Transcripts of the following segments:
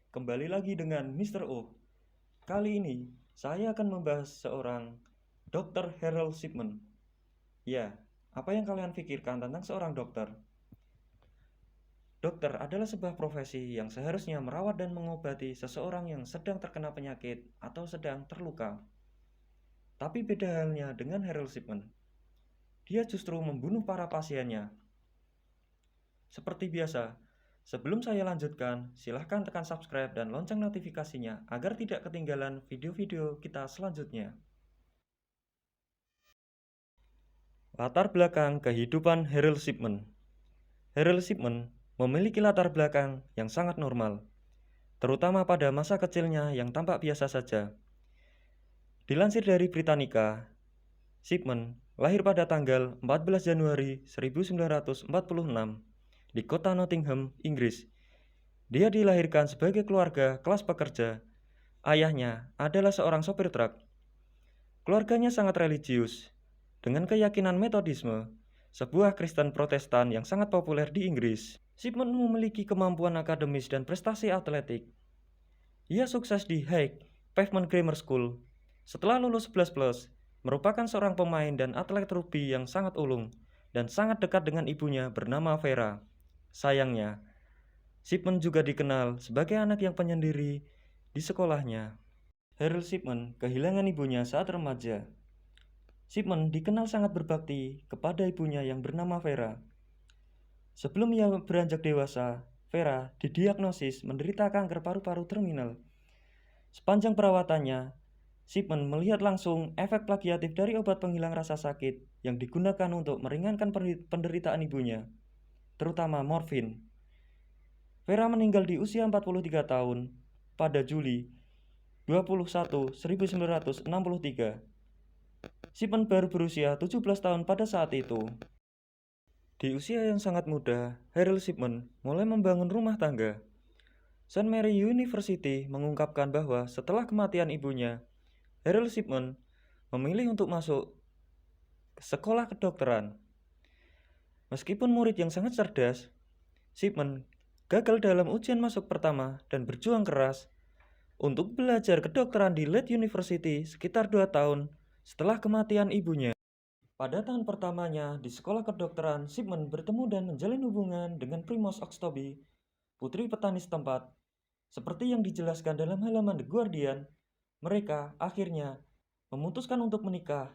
kembali lagi dengan Mr. O. Kali ini, saya akan membahas seorang Dr. Harold Shipman. Ya, apa yang kalian pikirkan tentang seorang dokter? Dokter adalah sebuah profesi yang seharusnya merawat dan mengobati seseorang yang sedang terkena penyakit atau sedang terluka. Tapi beda halnya dengan Harold Shipman. Dia justru membunuh para pasiennya. Seperti biasa, sebelum saya lanjutkan, silahkan tekan subscribe dan lonceng notifikasinya agar tidak ketinggalan video-video kita selanjutnya. Latar belakang kehidupan Harold Shipman. Harold Shipman memiliki latar belakang yang sangat normal, terutama pada masa kecilnya yang tampak biasa saja. Dilansir dari Britannica, Shipman lahir pada tanggal 14 Januari 1946 di kota Nottingham, Inggris. Dia dilahirkan sebagai keluarga kelas pekerja. Ayahnya adalah seorang sopir truk. Keluarganya sangat religius, dengan keyakinan Metodisme, sebuah Kristen Protestan yang sangat populer di Inggris. Shipman memiliki kemampuan akademis dan prestasi atletik. Ia sukses di High Pavement Grammar School. Setelah lulus 11+, merupakan seorang pemain dan atlet rugby yang sangat ulung dan sangat dekat dengan ibunya bernama Vera. Sayangnya, Shipman juga dikenal sebagai anak yang penyendiri di sekolahnya. Harold Shipman kehilangan ibunya saat remaja. Shipman dikenal sangat berbakti kepada ibunya yang bernama Vera. Sebelum ia beranjak dewasa, Vera didiagnosis menderita kanker paru-paru terminal. Sepanjang perawatannya, Shipman melihat langsung efek plagiatif dari obat penghilang rasa sakit yang digunakan untuk meringankan penderitaan ibunya, terutama morfin. Vera meninggal di usia 43 tahun pada Juli 21, 1963. Shipman baru berusia 17 tahun pada saat itu. Di usia yang sangat muda, Harold Shipman mulai membangun rumah tangga. St. Mary University mengungkapkan bahwa setelah kematian ibunya, Harold Shipman memilih untuk masuk ke sekolah kedokteran. Meskipun murid yang sangat cerdas, Shipman gagal dalam ujian masuk pertama dan berjuang keras untuk belajar kedokteran di Leeds University sekitar 2 tahun setelah kematian ibunya. Pada tahun pertamanya di sekolah kedokteran, Shipman bertemu dan menjalin hubungan dengan Primrose Oxtoby, putri petani setempat. Seperti yang dijelaskan dalam halaman The Guardian, mereka akhirnya memutuskan untuk menikah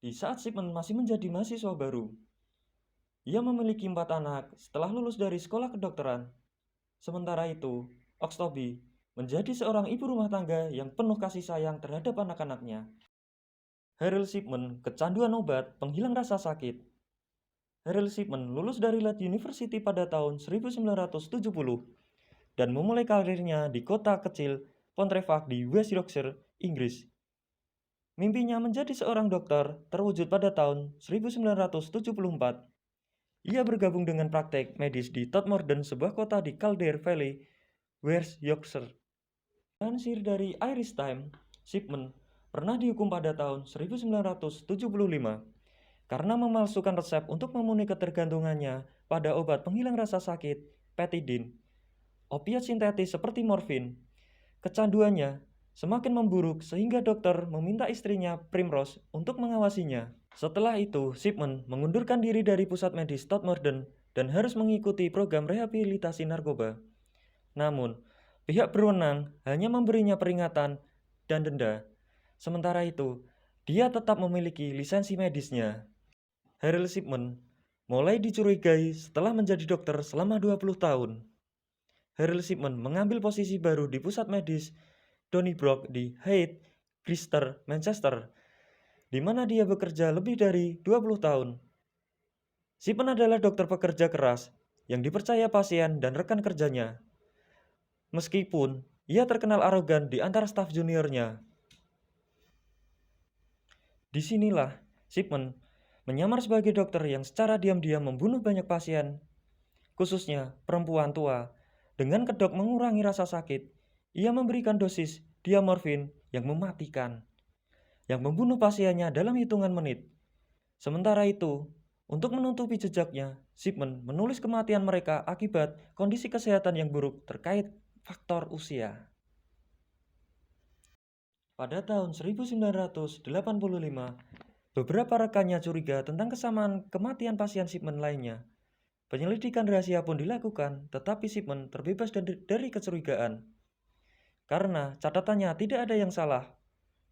di saat Shipman masih menjadi mahasiswa baru. Ia memiliki 4 anak setelah lulus dari sekolah kedokteran. Sementara itu, Oxtoby menjadi seorang ibu rumah tangga yang penuh kasih sayang terhadap anak-anaknya. Harold Shipman kecanduan obat penghilang rasa sakit. Harold Shipman lulus dari Leeds University pada tahun 1970 dan memulai karirnya di kota kecil Pontefract di West Yorkshire, Inggris. Mimpinya menjadi seorang dokter terwujud pada tahun 1974. Ia bergabung dengan praktek medis di Todmorden, sebuah kota di Kildare Valley, West Yorkshire. Lansir dari Irish Times, Shipman pernah dihukum pada tahun 1975 karena memalsukan resep untuk memenuhi ketergantungannya pada obat penghilang rasa sakit, Petidin, opiat sintetis seperti morfin. Kecanduannya semakin memburuk sehingga dokter meminta istrinya Primrose untuk mengawasinya. Setelah itu, Shipman mengundurkan diri dari pusat medis Todmorden dan harus mengikuti program rehabilitasi narkoba. Namun, pihak berwenang hanya memberinya peringatan dan denda. Sementara itu, dia tetap memiliki lisensi medisnya. Harold Shipman mulai dicurigai setelah menjadi dokter selama 20 tahun. Harold Shipman mengambil posisi baru di pusat medis Donnybrook di Hyde, Grecister, Manchester, di mana dia bekerja lebih dari 20 tahun. Shipman adalah dokter pekerja keras yang dipercaya pasien dan rekan kerjanya. Meskipun ia terkenal arogan di antara staf juniornya. Disinilah Shipman menyamar sebagai dokter yang secara diam-diam membunuh banyak pasien, khususnya perempuan tua. Dengan kedok mengurangi rasa sakit, ia memberikan dosis diamorfin yang mematikan, yang membunuh pasiennya dalam hitungan menit. Sementara itu, untuk menutupi jejaknya, Shipman menulis kematian mereka akibat kondisi kesehatan yang buruk terkait faktor usia. Pada tahun 1985, beberapa rekannya curiga tentang kesamaan kematian pasien Shipman lainnya. Penyelidikan rahasia pun dilakukan, tetapi Shipman terbebas dari kecurigaan. Karena catatannya tidak ada yang salah.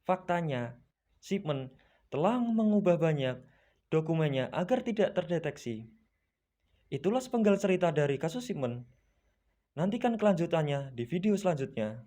Faktanya, Shipman telah mengubah banyak dokumennya agar tidak terdeteksi. Itulah sepenggal cerita dari kasus Shipman. Nantikan kelanjutannya di video selanjutnya.